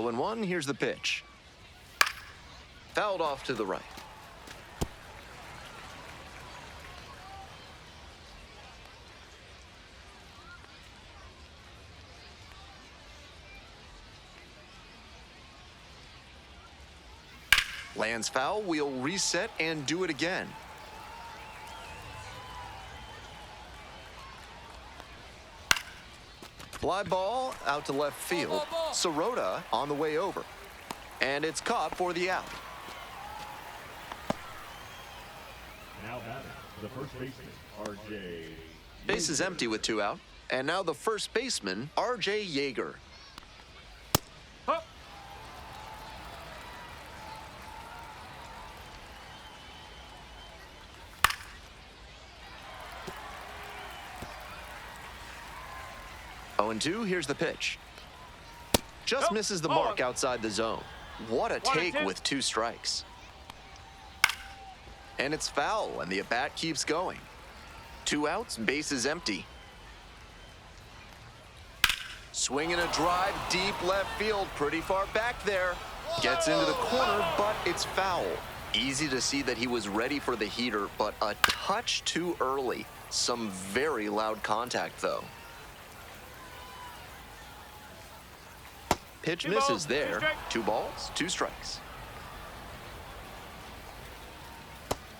0-1, here's the pitch. Fouled off to the right. Lands foul, we'll reset and do it again. Fly ball out to left field. Sirota on the way over. And it's caught for the out. Now batting, the first baseman, R.J. Base is empty with 2 out. And now the first baseman, R.J. Yeager. 0-2, here's the pitch. Just misses the mark outside the zone. What a take with 2 strikes. And it's foul, and the at-bat keeps going. 2 outs, base is empty. Swinging a drive, deep left field, pretty far back there. Gets into the corner, but it's foul. Easy to see that he was ready for the heater, but a touch too early. Some very loud contact, though. Pitch misses there. 2 balls, 2 strikes.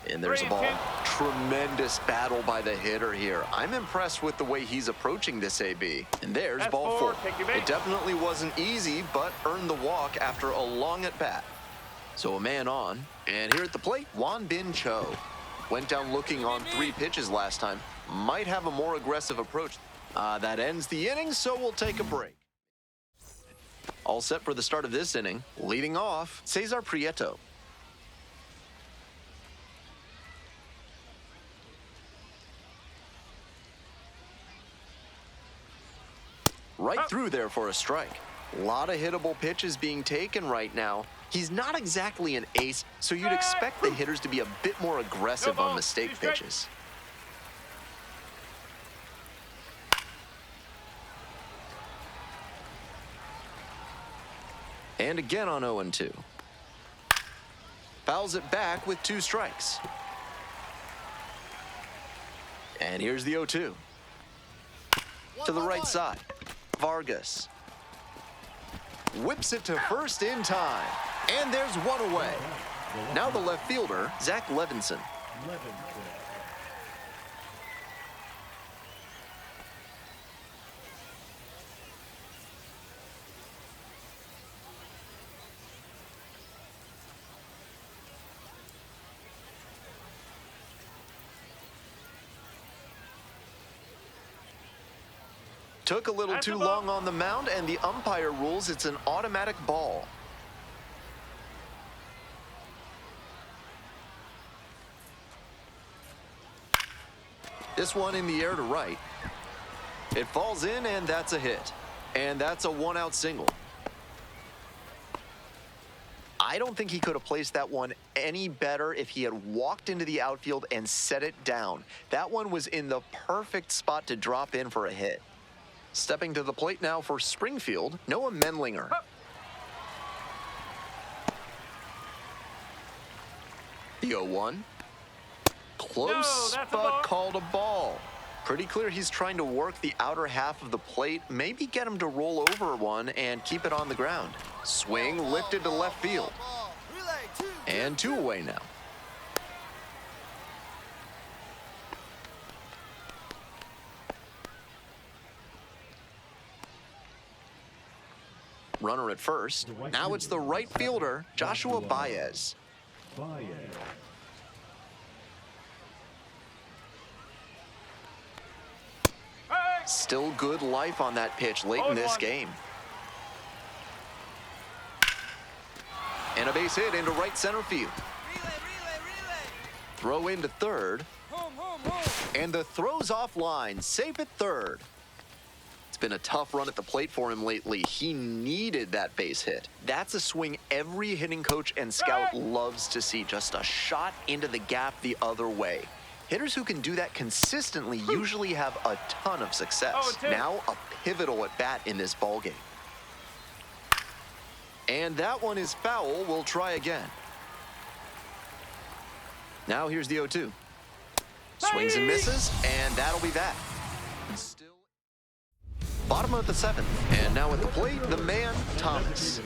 And there's a ball. Tremendous battle by the hitter here. I'm impressed with the way he's approaching this AB. And there's ball 4. It definitely wasn't easy, but earned the walk after a long at-bat. So a man on. And here at the plate, Won Bin Cho. Went down looking on 3 pitches last time. Might have a more aggressive approach. That ends the inning, so we'll take a break. All set for the start of this inning. Leading off, Cesar Prieto. Right through there for a strike. A lot of hittable pitches being taken right now. He's not exactly an ace, so you'd expect the hitters to be a bit more aggressive on mistake pitches. And again on 0-2. Fouls it back with 2 strikes. And here's the 0-2. To the right side. Vargas. Whips it to first in time. And there's 1 away. Now the left fielder, Zach Levinson. Took a little too long on the mound, and the umpire rules it's an automatic ball. This one in the air to right. It falls in, and that's a hit. And that's a 1-out single. I don't think he could have placed that one any better if he had walked into the outfield and set it down. That one was in the perfect spot to drop in for a hit. Stepping to the plate now for Springfield, Noah Menlinger. The 0-1. Close, but called a ball. Pretty clear he's trying to work the outer half of the plate, maybe get him to roll over one and keep it on the ground. Swing lifted to left field. And 2 away now. Runner at first. Now it's the right fielder, Joshua Baez. Still good life on that pitch late in this game. And a base hit into right center field. Throw into third. And the throw's offline, safe at third. It's been a tough run at the plate for him lately. He needed that base hit. That's a swing every hitting coach and scout loves to see. Just a shot into the gap the other way. Hitters who can do that consistently usually have a ton of success. Now a pivotal at bat in this ballgame. And that one is foul. We'll try again. Now here's the 0-2. Swings and misses, and that'll be that. Still bottom of the 7th, and now at the plate, the man, Thomas.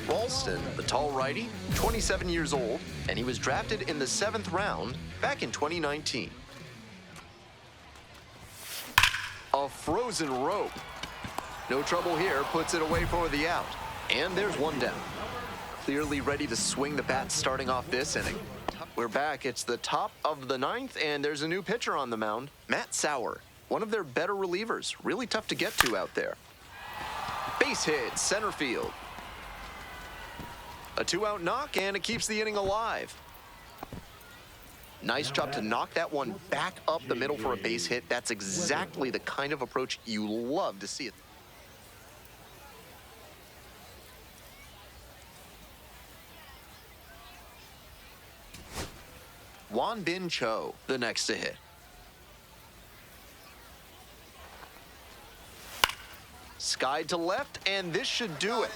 Ralston, the tall righty, 27 years old, and he was drafted in the 7th round back in 2019. A frozen rope. No trouble here, puts it away for the out. And there's one down. Clearly ready to swing the bat starting off this inning. We're back. It's the top of the 9th, and there's a new pitcher on the mound, Matt Sauer. One of their better relievers. Really tough to get to out there. Base hit, center field. A 2-out knock, and it keeps the inning alive. Nice job to knock that one back up the middle for a base hit. That's exactly the kind of approach you love to see it. Won Bin Cho, the next to hit. Skied to left, and this should do it.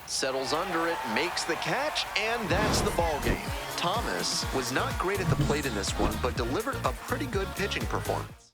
Settles under it, makes the catch, and that's the ball game. Thomas was not great at the plate in this one, but delivered a pretty good pitching performance.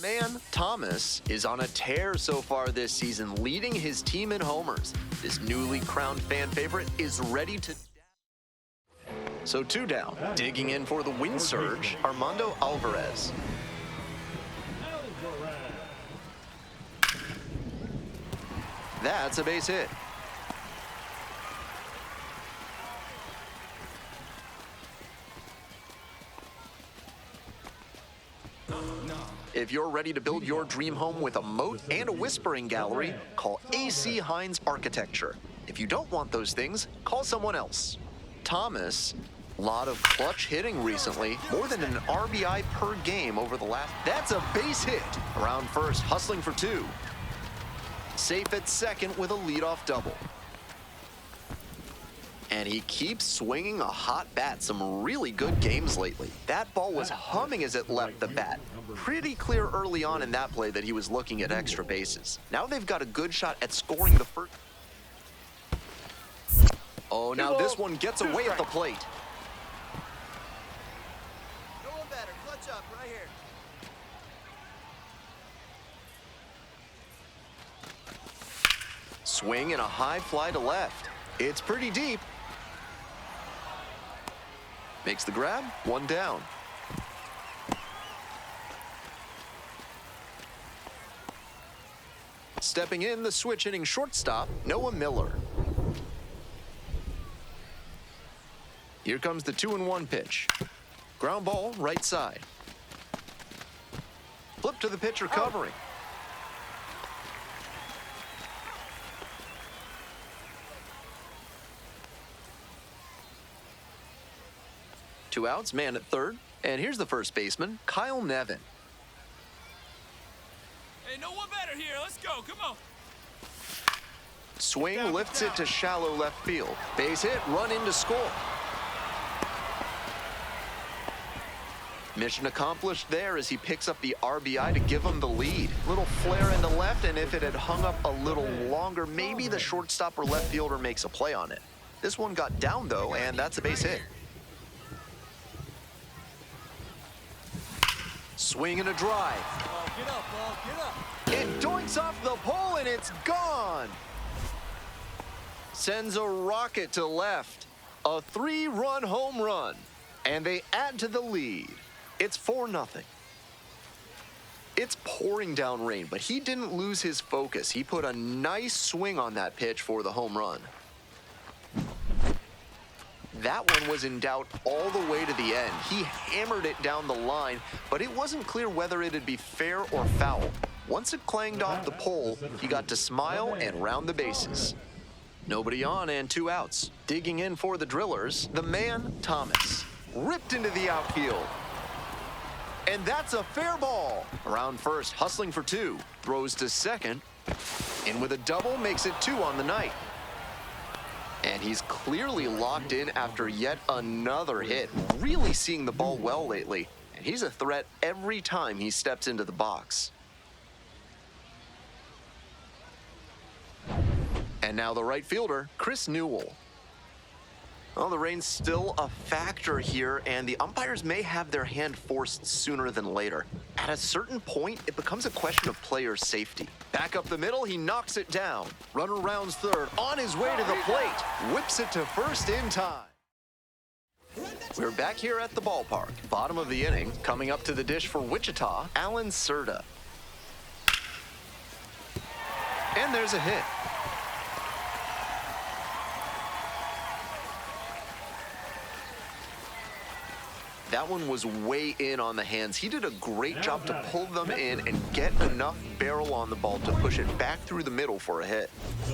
Man, Thomas is on a tear so far this season, leading his team in homers. This newly crowned fan favorite is ready to... So 2 down. Digging in for the win surge, Armando Alvarez. That's a base hit. If you're ready to build your dream home with a moat and a whispering gallery, call AC Hines Architecture. If you don't want those things, call someone else. Thomas, lot of clutch hitting recently, more than an RBI per game over the last... That's a base hit. Around first, hustling for 2. Safe at second with a leadoff double. And he keeps swinging a hot bat. Some really good games lately. That ball was humming as it left the bat. Pretty clear early on in that play that he was looking at extra bases. Now they've got a good shot at scoring the first. Oh, now this one gets away at the plate. No one better. Clutch up right here. Swing and a high fly to left. It's pretty deep. Makes the grab, 1 down. Stepping in, the switch hitting shortstop, Noah Miller. Here comes the 2-1 pitch. Ground ball, right side. Flip to the pitcher covering. Two outs, man at third. And here's the first baseman, Kyle Nevin. Hey, no one better here. Let's go. Come on. Swing lifts it to shallow left field. Base hit, run in to score. Mission accomplished there as he picks up the RBI to give him the lead. Little flare into left, and if it had hung up a little longer, maybe the shortstop or left fielder makes a play on it. This one got down, though, and that's a base hit. Swing and a drive. Ball, get up, ball, get up. It doinks off the pole, and it's gone. Sends a rocket to left. A 3-run home run. And they add to the lead. It's 4-0. It's pouring down rain, but he didn't lose his focus. He put a nice swing on that pitch for the home run. That one was in doubt all the way to the end. He hammered it down the line, but it wasn't clear whether it'd be fair or foul. Once it clanged off the pole, he got to smile and round the bases. Nobody on and 2 outs. Digging in for the Drillers, the man, Thomas. Ripped into the outfield. And that's a fair ball. Around first, hustling for 2. Throws to second. In with a double, makes it 2 on the night. And he's clearly locked in after yet another hit. Really seeing the ball well lately. And he's a threat every time he steps into the box. And now the right fielder, Chris Newell. Well, the rain's still a factor here, and the umpires may have their hand forced sooner than later. At a certain point, it becomes a question of player safety. Back up the middle, he knocks it down. Runner rounds third, on his way to the plate. Whips it to first in time. We're back here at the ballpark. Bottom of the inning, coming up to the dish for Wichita, Alan Serta. And there's a hit. That one was way in on the hands. He did a great job to pull them in and get enough barrel on the ball to push it back through the middle for a hit.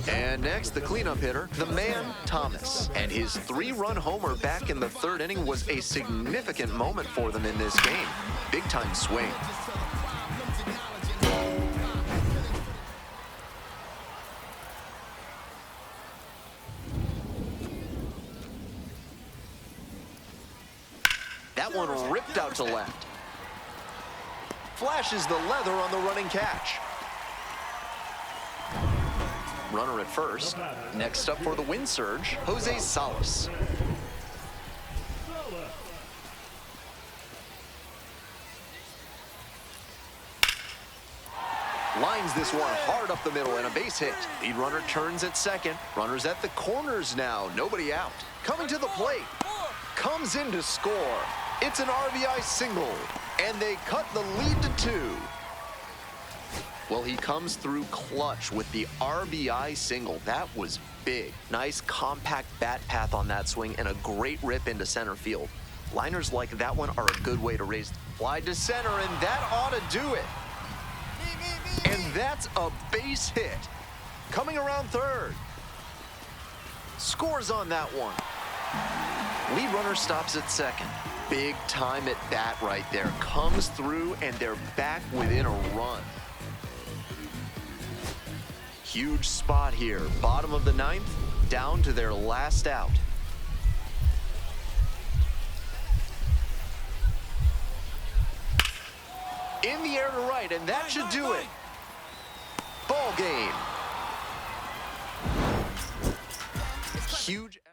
And next, the cleanup hitter, the man, Thomas. And his 3-run homer back in the 3rd inning was a significant moment for them in this game. Big-time swing. That one ripped out to left. Flashes the leather on the running catch. Runner at first. Next up for the win surge, Jose Salas. Lines this one hard up the middle and a base hit. Lead runner turns at second. Runner's at the corners now. Nobody out. Coming to the plate. Comes in to score. It's an RBI single. And they cut the lead to 2. Well, he comes through clutch with the RBI single. That was big. Nice compact bat path on that swing and a great rip into center field. Liners like that one are a good way to raise fly to center, and that ought to do it. And that's a base hit. Coming around third. Scores on that one. Lead runner stops at second. Big time at bat right there. Comes through, and they're back within a run. Huge spot here. Bottom of the 9th, down to their last out. In the air to right, and that should do it. Ball game. Huge effort.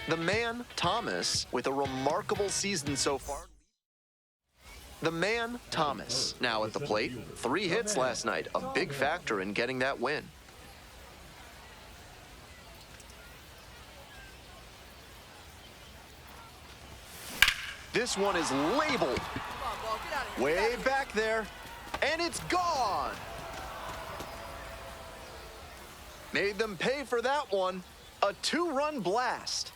The man, Thomas, with a remarkable season so far. The man, Thomas, now at the plate. 3 hits last night, a big factor in getting that win. This one is labeled. Way back there, and it's gone. Made them pay for that one. A 2-run blast.